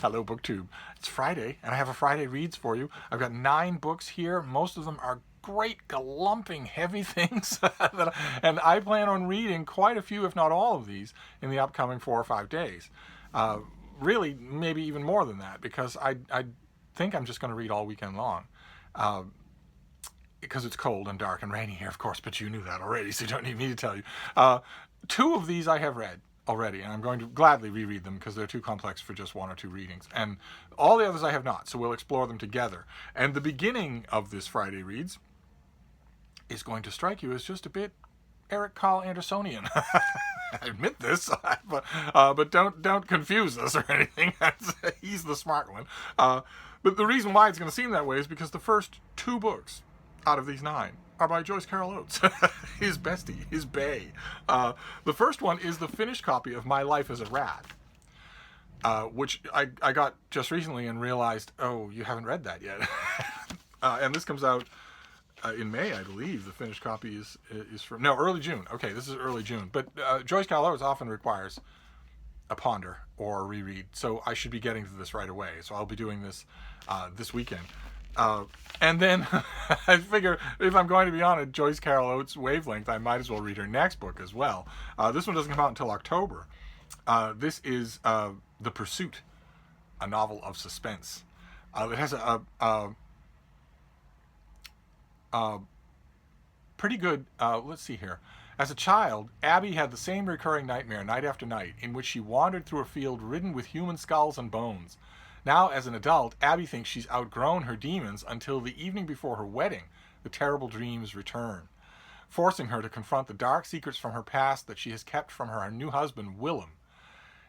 Hello, BookTube. It's Friday, and I have a Friday Reads for you. I've got 9 books here. Most of them are great, glumping, heavy things. And I plan on reading quite a few, if not all of these, in the upcoming 4 or 5 days. Really, maybe even more than that, because I think I'm just going to read all weekend long. Because it's cold and dark and rainy here, of course, but you knew that already, so you don't need me to tell you. 2 of these I have read already, and I'm going to gladly reread them because they're too complex for just 1 or 2 readings. And all the others I have not, so we'll explore them together. And the beginning of this Friday Reads is going to strike you as just a bit Eric Karl Andersonian. I admit this, but don't confuse us or anything. He's the smart one. But the reason why it's going to seem that way is because the first 2 books out of these 9 are by Joyce Carol Oates, his bestie, his bae. The first one is the finished copy of My Life as a Rat, which I got just recently and realized, oh, you haven't read that yet. And this comes out in May, I believe. The finished copy is from, no, early June. Okay, this is early June. But Joyce Carol Oates often requires a ponder or a reread, so I should be getting to this right away. So I'll be doing this this weekend. And then I figure if I'm going to be on a Joyce Carol Oates wavelength, I might as well read her next book as well. This one doesn't come out until October. This is The Pursuit, a novel of suspense. It has a pretty good, let's see here. As a child, Abby had the same recurring nightmare night after night, in which she wandered through a field ridden with human skulls and bones. Now, as an adult, Abby thinks she's outgrown her demons until the evening before her wedding, the terrible dreams return, forcing her to confront the dark secrets from her past that she has kept from her new husband, Willem.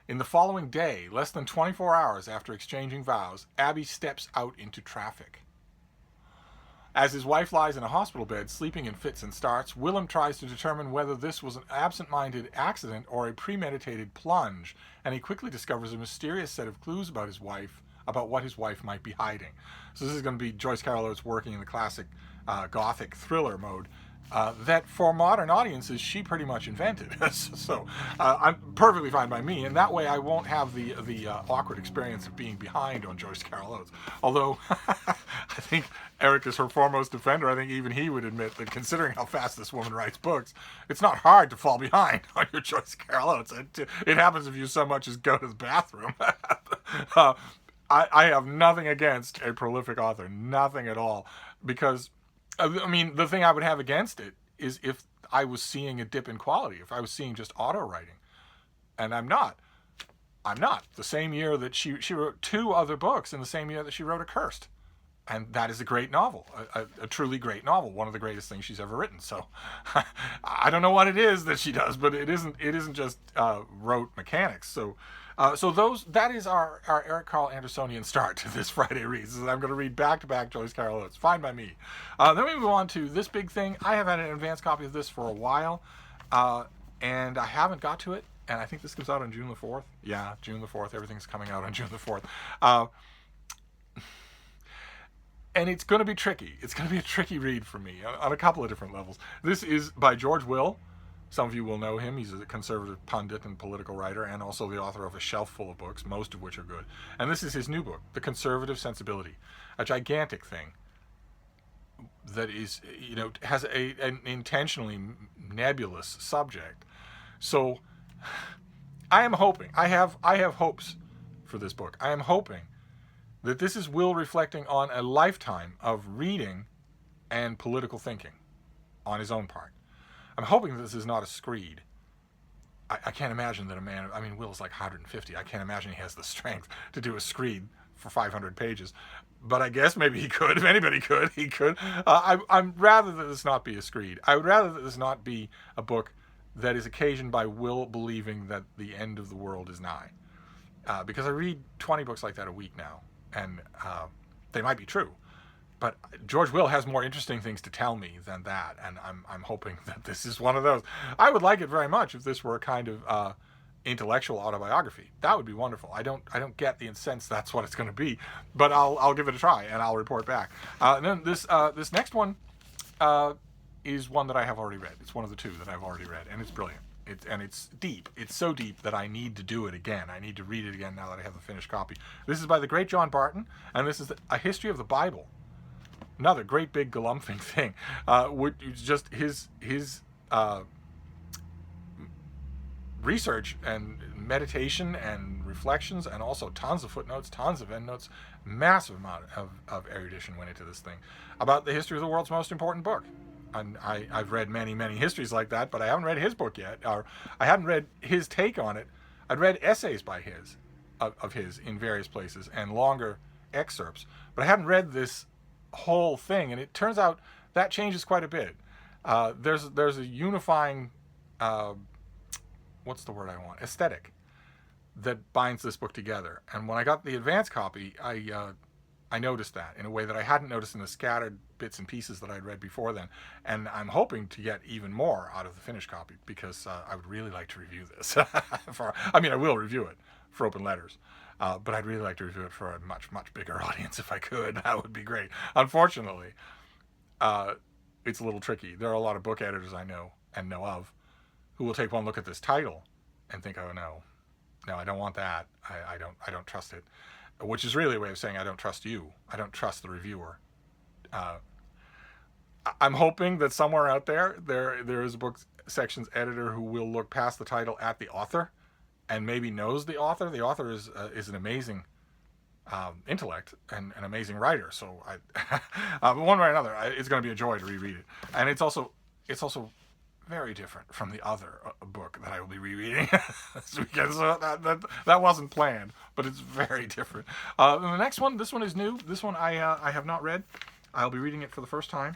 In the following day, less than 24 hours after exchanging vows, Abby steps out into traffic. As his wife lies in a hospital bed, sleeping in fits and starts, Willem tries to determine whether this was an absent-minded accident or a premeditated plunge, and he quickly discovers a mysterious set of clues about his wife, about what his wife might be hiding. So this is going to be Joyce Carol Oates working in the classic gothic thriller mode that for modern audiences she pretty much invented. So I'm perfectly fine by me, and that way I won't have the awkward experience of being behind on Joyce Carol Oates. Although I think Eric is her foremost defender. I think even he would admit that considering how fast this woman writes books, it's not hard to fall behind on your Joyce Carol Oates. It happens if you so much as go to the bathroom. I have nothing against a prolific author, nothing at all, because I mean, the thing I would have against it is if I was seeing a dip in quality, if I was seeing just auto writing. And I'm not. The same year that she wrote 2 other books in the same year that she wrote Accursed. And that is a great novel, a truly great novel, one of the greatest things she's ever written. So I don't know what it is that she does, but it isn't just rote mechanics. So that is our Eric Karl Andersonian start to this Friday Reads. I'm going to read back-to-back Joyce Carol Oates. Fine by me. Then we move on to this big thing. I have had an advanced copy of this for a while, and I haven't got to it. And I think this comes out on June the 4th. Yeah, June the 4th. Everything's coming out on June the 4th. And it's going to be tricky. It's going to be a tricky read for me on a couple of different levels. This is by George Will. Some of you will know him. He's a conservative pundit and political writer, and also the author of a shelf full of books, most of which are good. And this is his new book, The Conservative Sensibility, a gigantic thing that is, has an intentionally nebulous subject. So I am hoping, I have hopes for this book. I am hoping that this is Will reflecting on a lifetime of reading and political thinking on his own part. I'm hoping this is not a screed. I can't imagine that a man, I mean, Will's like 150. I can't imagine he has the strength to do a screed for 500 pages. But I guess maybe he could. If anybody could, he could. I'm rather that this not be a screed. I would rather that this not be a book that is occasioned by Will believing that the end of the world is nigh. Because I read 20 books like that a week now, and they might be true. But George Will has more interesting things to tell me than that, and I'm hoping that this is one of those. I would like it very much if this were a kind of intellectual autobiography. That would be wonderful. I don't get the sense that's what it's going to be, but I'll give it a try and I'll report back. And then this next one is one that I have already read. It's one of the 2 that I've already read, and it's brilliant. And it's deep. It's so deep that I need to do it again. I need to read it again now that I have the finished copy. This is by the great John Barton, and this is A History of the Bible. Another great big galumphing thing. Just his research and meditation and reflections, and also tons of footnotes, tons of endnotes, massive amount of erudition went into this thing about the history of the world's most important book. And I've read many histories like that, but I haven't read his book yet, or I haven't read his take on it. I'd read essays by his of his in various places and longer excerpts, but I hadn't read this whole thing, and it turns out that changes quite a bit. There's a unifying what's the word I want? Aesthetic that binds this book together. And when I got the advanced copy, I noticed that in a way that I hadn't noticed in the scattered bits and pieces that I'd read before then. And I'm hoping to get even more out of the finished copy, because I would really like to review this. I will review it for Open Letters, but I'd really like to review it for a much bigger audience if I could. That would be great. Unfortunately, it's a little tricky. There are a lot of book editors I know and know of who will take one look at this title and think, oh no, I don't want that. I don't trust it. Which is really a way of saying I don't trust you. I don't trust the reviewer. I'm hoping that somewhere out there is a book sections editor who will look past the title at the author and maybe knows the author. The author is an amazing intellect and an amazing writer. So one way or another, it's going to be a joy to reread it. And it's also very different from the other book that I will be rereading this weekend. So that wasn't planned, but it's very different. The next one, this one is new. This one I have not read. I'll be reading it for the first time.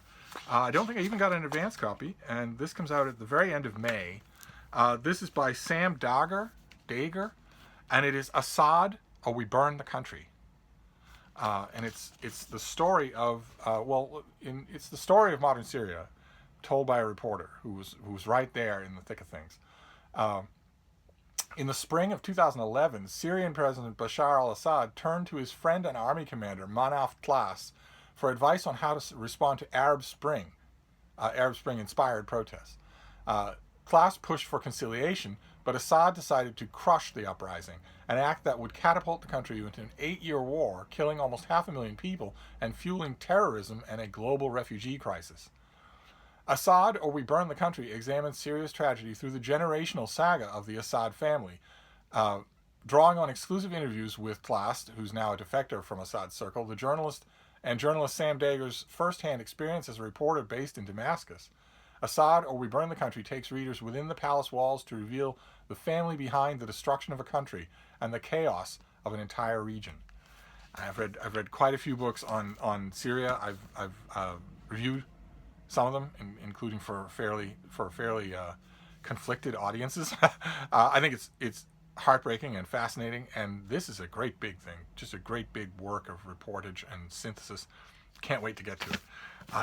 I don't think I even got an advance copy, and this comes out at the very end of May. This is by Sam Dager, and it is Assad or We Burn the Country. And it's the story of it's the story of modern Syria, told by a reporter who was right there in the thick of things. In the spring of 2011, Syrian President Bashar al-Assad turned to his friend and army commander Manaf Tlass for advice on how to respond to Arab Spring-inspired protests. Tlass pushed for conciliation, but Assad decided to crush the uprising, an act that would catapult the country into an 8-year war, killing almost 500,000 people and fueling terrorism and a global refugee crisis. Assad or We Burn the Country examines Syria's tragedy through the generational saga of the Assad family, drawing on exclusive interviews with Tlass, who's now a defector from Assad's circle, the journalist Sam Dager's first-hand experience as a reporter based in Damascus. Assad or We Burn the Country takes readers within the palace walls to reveal the family behind the destruction of a country and the chaos of an entire region. I've read quite a few books on Syria. I've reviewed some of them, including for fairly conflicted audiences. I think it's heartbreaking and fascinating, and this is a great big thing, just a great big work of reportage and synthesis. Can't wait to get to it.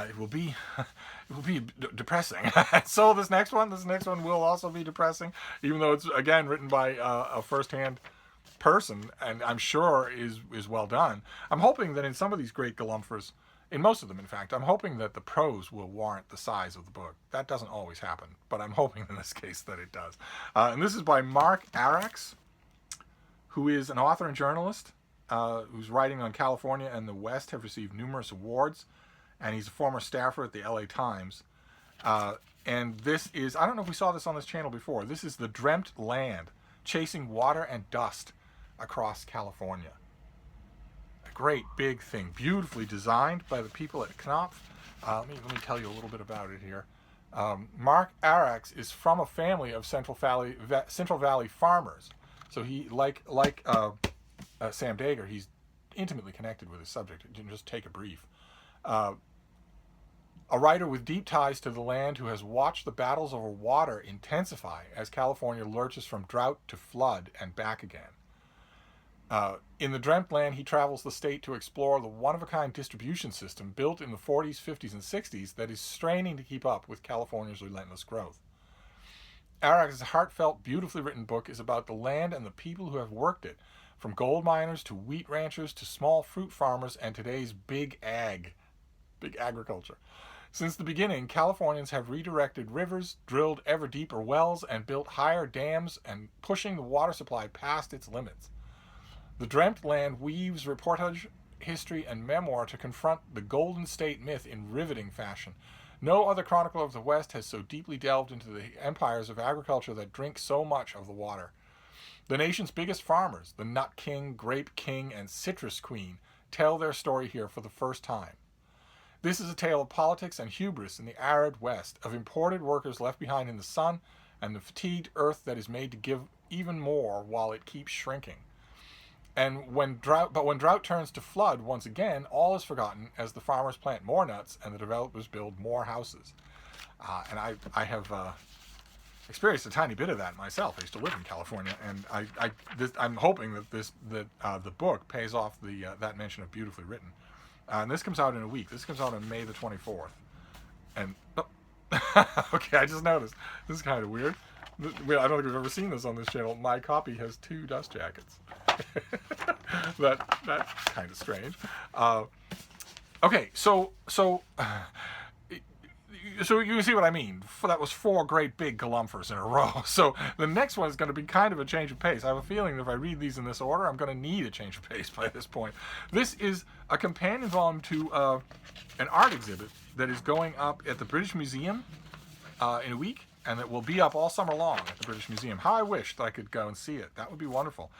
It will be depressing. So this next one will also be depressing, even though it's again written by a first-hand person, and I'm sure is well done. I'm hoping that in some of these great galumphers, in most of them, in fact, I'm hoping that the prose will warrant the size of the book. That doesn't always happen, but I'm hoping in this case that it does. And this is by Mark Arax, who is an author and journalist whose writing on California and the West have received numerous awards, and he's a former staffer at the LA Times. And this is, I don't know if we saw this on this channel before, this is The Dreamt Land, Chasing Water and Dust Across California. Great big thing, beautifully designed by the people at Knopf. Let me tell you a little bit about it here. Mark Arax is from a family of Central Valley farmers, so he like Sam Dager, he's intimately connected with his subject. Just take a brief. A writer with deep ties to the land who has watched the battles over water intensify as California lurches from drought to flood and back again. In The Dreamt Land, he travels the state to explore the one-of-a-kind distribution system built in the 40s, 50s, and 60s that is straining to keep up with California's relentless growth. Arax's heartfelt, beautifully written book is about the land and the people who have worked it, from gold miners to wheat ranchers to small fruit farmers and today's big agriculture. Since the beginning, Californians have redirected rivers, drilled ever deeper wells, and built higher dams and pushing the water supply past its limits. The dreamt land weaves reportage, history, and memoir to confront the Golden State myth in riveting fashion. No other chronicler of the West has so deeply delved into the empires of agriculture that drink so much of the water. The nation's biggest farmers, the Nut King, Grape King, and Citrus Queen, tell their story here for the first time. This is a tale of politics and hubris in the arid West, of imported workers left behind in the sun, and the fatigued earth that is made to give even more while it keeps shrinking. And when drought turns to flood once again, all is forgotten as the farmers plant more nuts and the developers build more houses. And I have experienced a tiny bit of that myself. I used to live in California, and I'm hoping that the book pays off that mention of beautifully written. And this comes out in a week. This comes out on May the 24th. And okay, I just noticed. This is kind of weird. I don't think we've ever seen this on this channel. My copy has 2 dust jackets. That's kind of strange. Okay, so you can see what I mean. That was 4 great big galumphers in a row. So the next one is going to be kind of a change of pace. I have a feeling that if I read these in this order, I'm going to need a change of pace by this point. This is a companion volume to an art exhibit that is going up at the British Museum in a week, and it will be up all summer long at the British Museum. How I wish that I could go and see it. That would be wonderful.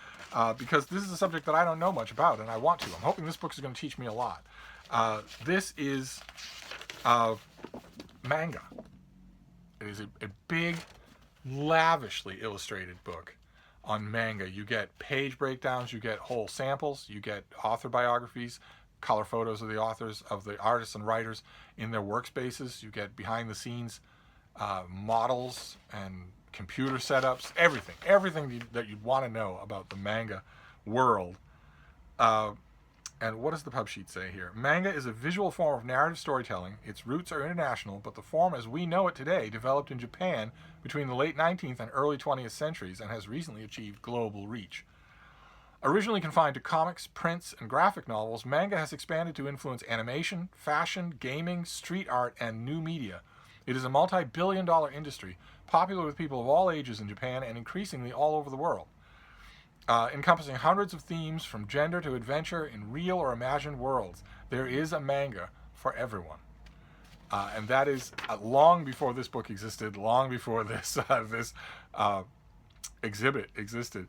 Because this is a subject that I don't know much about, and I want to. I'm hoping this book is going to teach me a lot. This is manga. It is a big, lavishly illustrated book on manga. You get page breakdowns, you get whole samples, you get author biographies, color photos of the authors, of the artists and writers in their workspaces. You get behind the scenes models and computer setups, everything that you'd want to know about the manga world. And what does the pub sheet say here? Manga is a visual form of narrative storytelling. Its roots are international, but the form as we know it today developed in Japan between the late 19th and early 20th centuries and has recently achieved global reach. Originally confined to comics, prints, and graphic novels, manga has expanded to influence animation, fashion, gaming, street art, and new media. It is a multi-billion-dollar industry, popular with people of all ages in Japan and increasingly all over the world. Encompassing hundreds of themes from gender to adventure in real or imagined worlds. There is a manga for everyone. And that is long before this book existed, long before this exhibit existed.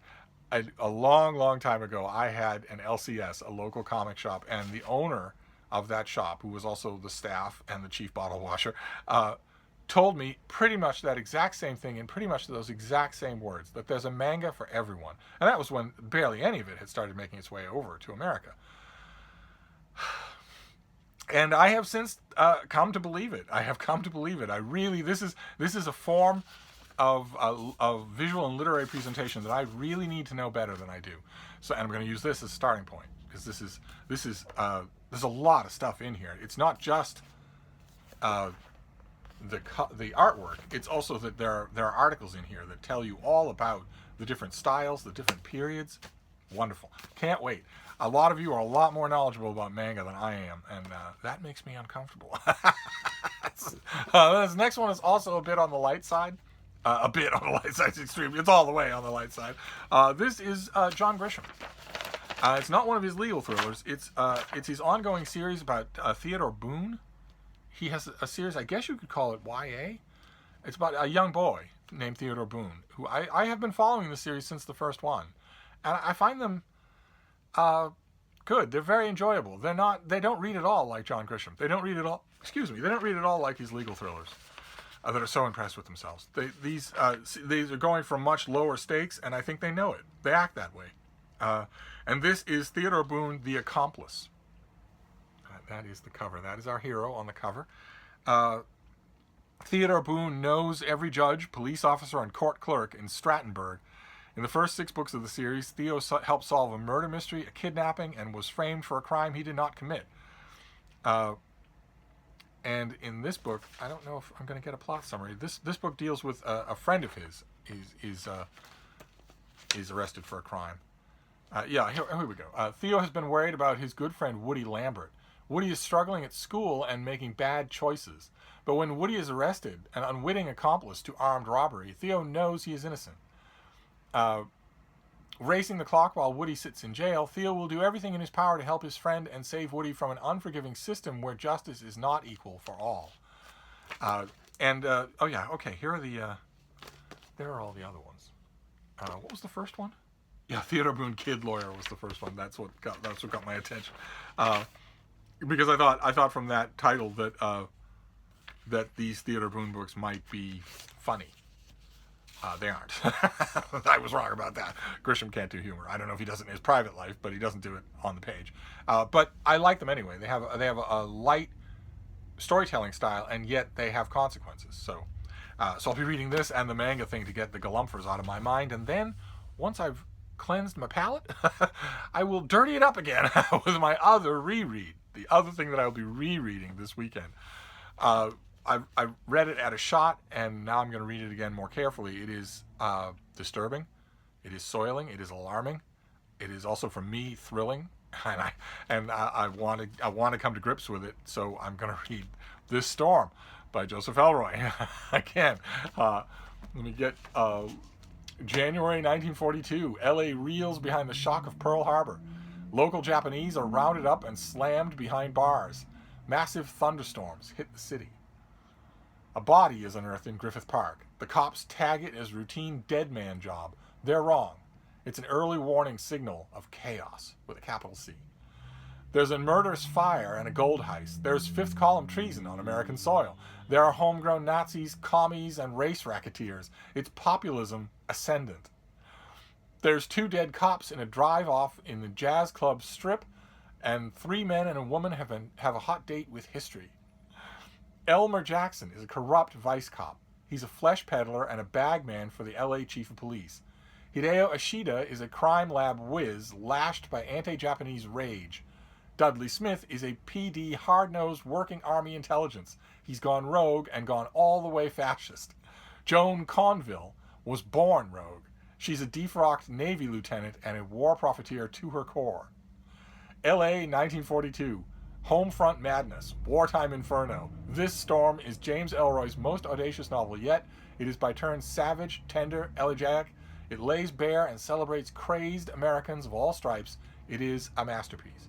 A long, long time ago, I had an LCS, a local comic shop, and the owner of that shop, who was also the staff and the chief bottle washer, told me pretty much that exact same thing in pretty much those exact same words, that there's a manga for everyone. And that was when barely any of it had started making its way over to America. And I have since come to believe it. I have come to believe it. This is a form of visual and literary presentation that I really need to know better than I do. So, and I'm going to use this as a starting point, because there's a lot of stuff in here. It's not just the artwork. It's also that there are articles in here that tell you all about the different styles, the different periods. Wonderful. Can't wait. A lot of you are a lot more knowledgeable about manga than I am, and that makes me uncomfortable. This next one is also a bit on the light side. A bit on the light side. It's extreme. It's all the way on the light side. This is John Grisham. It's not one of his legal thrillers. It's his ongoing series about Theodore Boone. He has a series, I guess you could call it YA. It's about a young boy named Theodore Boone, who I have been following the series since the first one. And I find them good. They're very enjoyable. They don't read at all like John Grisham. They don't read at all like his legal thrillers that are so impressed with themselves. These are going for much lower stakes, and I think they know it. They act that way. And this is Theodore Boone, The Accomplice. That is the cover. That is our hero on the cover. Theodore Boone knows every judge, police officer, and court clerk in Strattonburg. In the first 6 books of the series, Theo helped solve a murder mystery, a kidnapping, and was framed for a crime he did not commit. And in this book, I don't know if I'm going to get a plot summary. This book deals with a friend of his is arrested for a crime. Here we go. Theo has been worried about his good friend Woody Lambert, Woody is struggling at school and making bad choices. But when Woody is arrested, an unwitting accomplice to armed robbery, Theo knows he is innocent. Racing the clock while Woody sits in jail, Theo will do everything in his power to help his friend and save Woody from an unforgiving system where justice is not equal for all. Oh yeah, okay, here are there are all the other ones. What was the first one? Yeah, Theodore Boone Kid Lawyer was the first one. That's what got my attention. Because I thought from that title that these Theodore Boone books might be funny. They aren't. I was wrong about that. Grisham can't do humor. I don't know if he does it in his private life, but he doesn't do it on the page. But I like them anyway. They have a light storytelling style, and yet they have consequences. So I'll be reading this and the manga thing to get the galumphers out of my mind, and then once I've cleansed my palate, I will dirty it up again with my other reread. The other thing that I'll be rereading this weekend. I've read it at a shot, and now I'm going to read it again more carefully. It is disturbing. It is soiling. It is alarming. It is also, for me, thrilling. And I want to come to grips with it. So I'm going to read This Storm by Joseph Elroy again. Let me get January 1942. L.A. reels behind the shock of Pearl Harbor. Local Japanese are rounded up and slammed behind bars. Massive thunderstorms hit the city. A body is unearthed in Griffith Park. The cops tag it as routine dead man job. They're wrong. It's an early warning signal of chaos with a capital C. There's a murderous fire and a gold heist. There's fifth column treason on American soil. There are homegrown Nazis, commies, and race racketeers. It's populism ascendant. There's 2 dead cops in a drive-off in the jazz club Strip, and 3 men and a woman have a hot date with history. Elmer Jackson is a corrupt vice cop. He's a flesh peddler and a bagman for the LA chief of police. Hideo Ashida is a crime lab whiz lashed by anti-Japanese rage. Dudley Smith is a PD hard-nosed working army intelligence. He's gone rogue and gone all the way fascist. Joan Conville was born rogue. She's a defrocked Navy lieutenant and a war profiteer to her core. LA 1942. Homefront madness. Wartime inferno. This Storm is James Ellroy's most audacious novel yet. It is by turns savage, tender, elegiac. It lays bare and celebrates crazed Americans of all stripes. It is a masterpiece.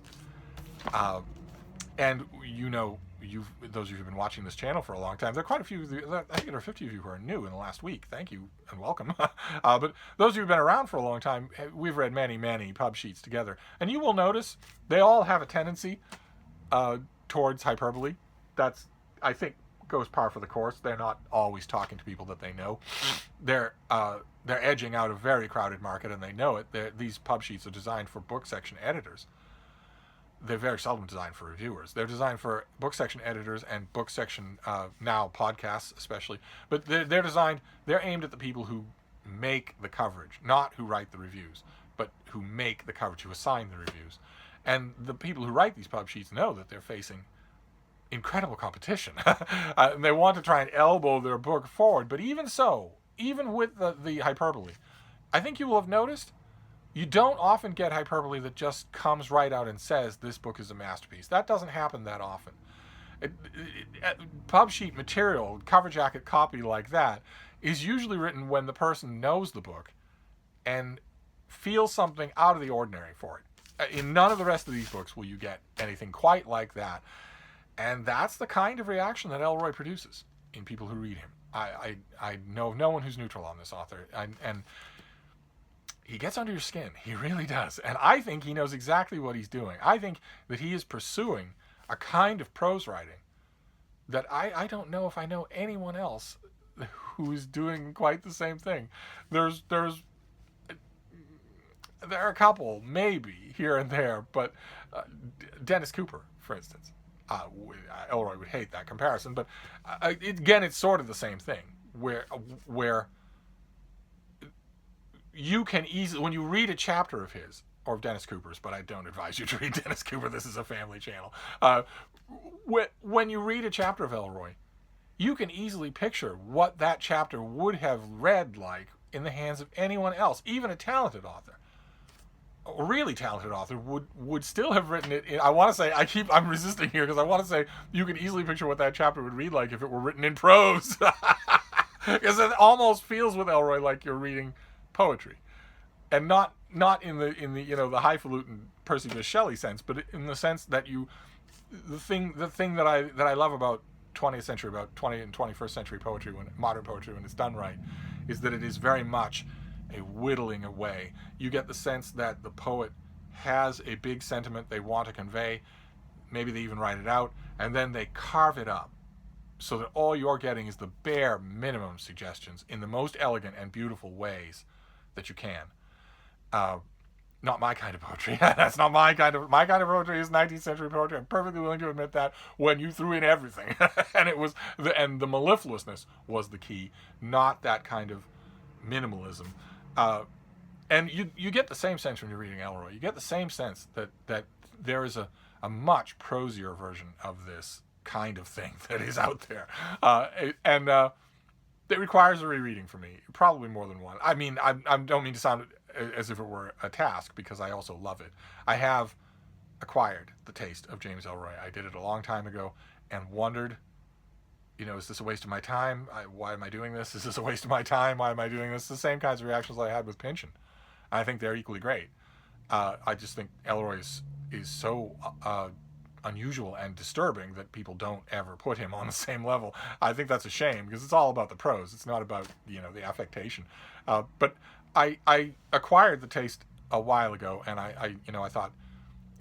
And you know, those of you who've been watching this channel for a long time, there are quite a few, I think there are 50 of you who are new in the last week. Thank you and welcome. But those of you who've been around for a long time, we've read many pub sheets together. And you will notice they all have a tendency towards hyperbole. That's, I think, goes par for the course. They're not always talking to people that they know. They're edging out a very crowded market, and they know it. These pub sheets are designed for book section editors. They're very seldom designed for reviewers. They're designed for book section editors and book section, now podcasts especially. But they're aimed at the people who make the coverage, not who write the reviews, but who make the coverage, who assign the reviews. And the people who write these pub sheets know that they're facing incredible competition. And they want to try and elbow their book forward. But even so, even with the hyperbole, I think you will have noticed you don't often get hyperbole that just comes right out and says this book is a masterpiece. That doesn't happen that often. Pub sheet material, cover jacket copy like that, is usually written when the person knows the book and feels something out of the ordinary for it. In none of the rest of these books will you get anything quite like that. And that's the kind of reaction that Elroy produces in people who read him. I know no one who's neutral on this author. And he gets under your skin. He really does. And I think he knows exactly what he's doing. I think that he is pursuing a kind of prose writing that I don't know if I know anyone else who's doing quite the same thing. There are a couple, maybe, here and there, but Dennis Cooper, for instance. Elroy would hate that comparison, but again, it's sort of the same thing, where you can easily, when you read a chapter of his, or of Dennis Cooper's, but I don't advise you to read Dennis Cooper, this is a family channel. When you read a chapter of Elroy, you can easily picture what that chapter would have read like in the hands of anyone else, even a talented author. a really talented author would still have written it in, I want to say, I'm resisting here because I want to say you can easily picture what that chapter would read like if it were written in prose. Because it almost feels with Elroy like you're reading poetry, and not in the the highfalutin Percy Bysshe Shelley sense, but in the sense that the thing that I love about 20th century, about 20th and 21st century poetry, modern poetry, when it's done right, is that it is very much a whittling away. You get the sense that the poet has a big sentiment they want to convey. Maybe they even write it out, and then they carve it up so that all you're getting is the bare minimum suggestions in the most elegant and beautiful ways that you can. Not my kind of poetry. That's not my kind of poetry is 19th century poetry. I'm perfectly willing to admit that, when you threw in everything. And the mellifluousness was the key, not that kind of minimalism. And you get the same sense when you're reading Elroy. You get the same sense that there is a much prosier version of this kind of thing that is out there. And it requires a rereading for me, probably more than one. I mean, I don't mean to sound as if it were a task, because I also love it. I have acquired the taste of James Elroy. I did it a long time ago and wondered, is this a waste of my time? Why am I doing this? Is this a waste of my time? Why am I doing this? The same kinds of reactions I had with Pynchon. I think they're equally great. I just think Elroy is so unusual and disturbing that people don't ever put him on the same level. I think that's a shame, because it's all about the prose. It's not about the affectation. But I acquired the taste a while ago, and I thought,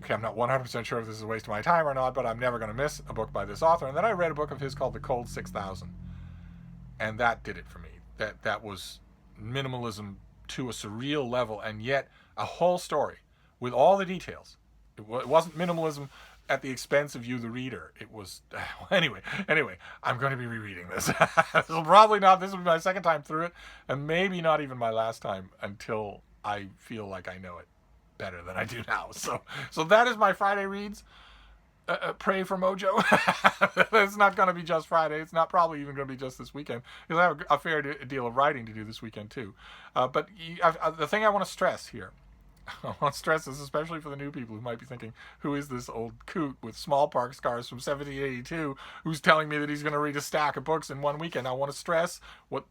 okay, I'm not 100% sure if this is a waste of my time or not, but I'm never going to miss a book by this author. And then I read a book of his called The Cold 6000, and that did it for me. That was minimalism to a surreal level, and yet a whole story with all the details. It wasn't minimalism at the expense of you, the reader. It was anyway. I'm going to be rereading this. This will be my second time through it, and maybe not even my last time, until I feel like I know it better than I do now. So that is my Friday reads. Pray for mojo. It's not going to be just Friday. It's not probably even going to be just this weekend, because I have a fair deal of writing to do this weekend too. But the thing I want to stress here, I want to stress this, especially for the new people who might be thinking, who is this old coot with smallpox scars from 1782 who's telling me that he's going to read a stack of books in one weekend? I want to stress what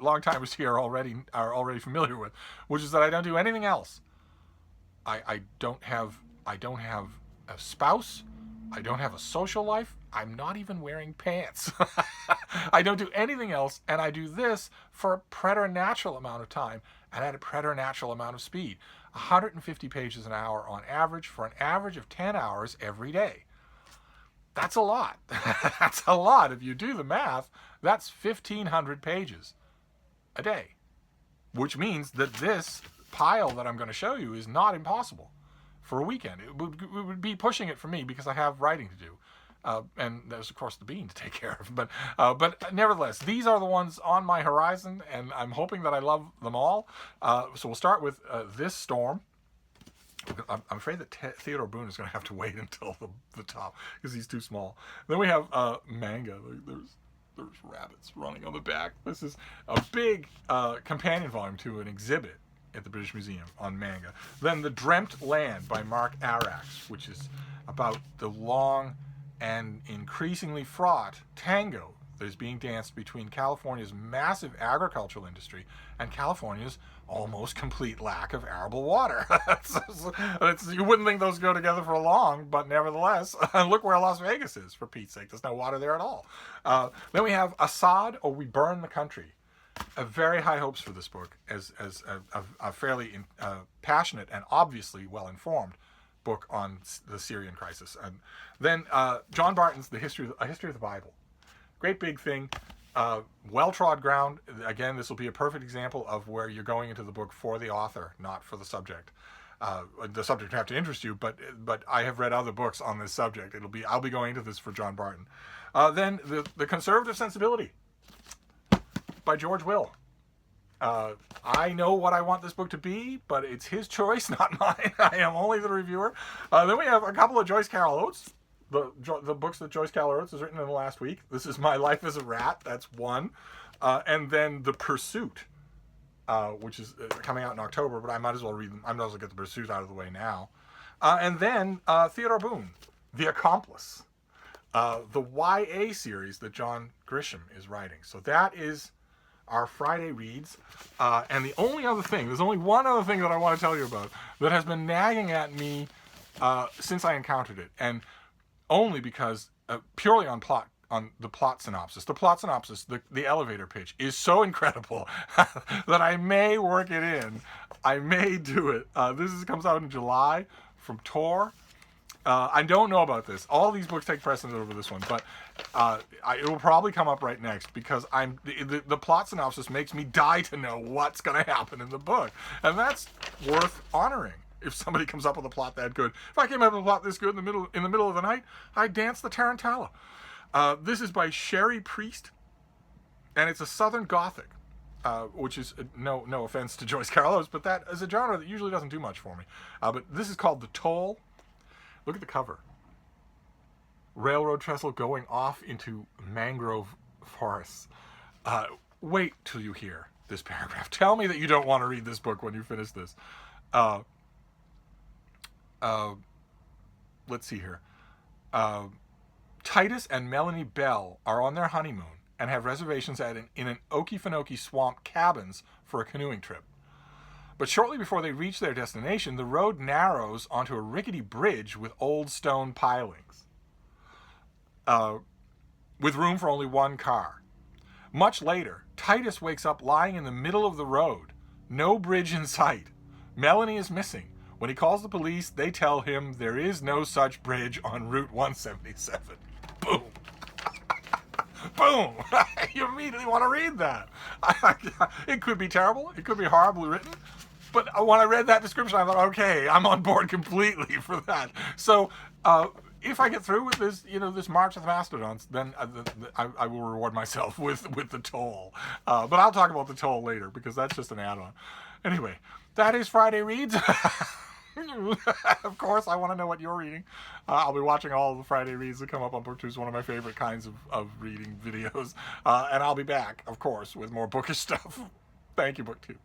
long-timers here are already familiar with, which is that I don't do anything else. I don't have a spouse. I don't have a social life. I'm not even wearing pants. I don't do anything else, and I do this for a preternatural amount of time and at a preternatural amount of speed. 150 pages an hour on average, for an average of 10 hours every day. That's a lot. That's a lot. If you do the math, that's 1,500 pages a day, which means that this pile that I'm going to show you is not impossible for a weekend. It would be pushing it for me, because I have writing to do. And there's, of course, the bean to take care of. But nevertheless, these are the ones on my horizon, and I'm hoping that I love them all. So we'll start with This Storm. I'm afraid that Theodore Boone is going to have to wait until the top, because he's too small. Then we have Manga. There's rabbits running on the back. This is a big companion volume to an exhibit at the British Museum on manga. Then The Dreamt Land by Mark Arax, which is about the long and increasingly fraught tango that is being danced between California's massive agricultural industry and California's almost complete lack of arable water. You wouldn't think those go together for long, but nevertheless, look where Las Vegas is, for Pete's sake. There's no water there at all. Then we have Assad or We Burn the Country. Very high hopes for this book, as a fairly passionate and obviously well-informed book on the Syrian crisis. And then John Barton's A History of the Bible. Great big thing, well-trod ground. Again, this will be a perfect example of where you're going into the book for the author, not for the subject. The subject will have to interest you, but I have read other books on this subject. I'll be going into this for John Barton. Then the Conservative Sensibility by George Will. I know what I want this book to be, but it's his choice, not mine. I am only the reviewer. Then we have a couple of Joyce Carol Oates, the books that Joyce Carol Oates has written in the last week. This is My Life as a Rat. That's one. And then The Pursuit which is coming out in October, but I might as well read them. I might as well get the pursuit out of the way now. And then Theodore Boone, The Accomplice, the YA series that John Grisham is writing. So that is our Friday reads. And the only other thing, there's only one other thing that I want to tell you about that has been nagging at me since I encountered it, and only because purely on the plot synopsis. The plot synopsis, the elevator pitch, is so incredible that I may work it in. I may do it. Comes out in July from Tor. I don't know about this. All these books take precedence over this one, but it will probably come up right next because the plot synopsis makes me die to know what's going to happen in the book, and that's worth honoring. If somebody comes up with a plot that good, if I came up with a plot this good in the middle of the night, I'd dance the tarantella. This is by Sherry Priest, and it's a Southern Gothic, which is no offense to Joyce Carol Oates, but that is a genre that usually doesn't do much for me. But this is called The Toll. Look at the cover. Railroad trestle going off into mangrove forests. Wait till you hear this paragraph. Tell me that you don't want to read this book when you finish this. Let's see here. Titus and Melanie Bell are on their honeymoon and have reservations in an Okefenokee swamp cabins for a canoeing trip. But shortly before they reach their destination, the road narrows onto a rickety bridge with old stone pilings, with room for only one car. Much later, Titus wakes up lying in the middle of the road, no bridge in sight. Melanie is missing. When he calls the police, they tell him there is no such bridge on Route 177. Boom. Boom. You immediately want to read that. It could be terrible. It could be horribly written. But when I read that description, I thought, okay, I'm on board completely for that. So if I get through with this, this March of the Mastodons, then I will reward myself with The Toll. But I'll talk about The Toll later because that's just an add-on. Anyway, that is Friday Reads. Of course, I want to know what you're reading. I'll be watching all of the Friday Reads that come up on BookTube, one of my favorite kinds of reading videos. And I'll be back, of course, with more bookish stuff. Thank you, BookTube.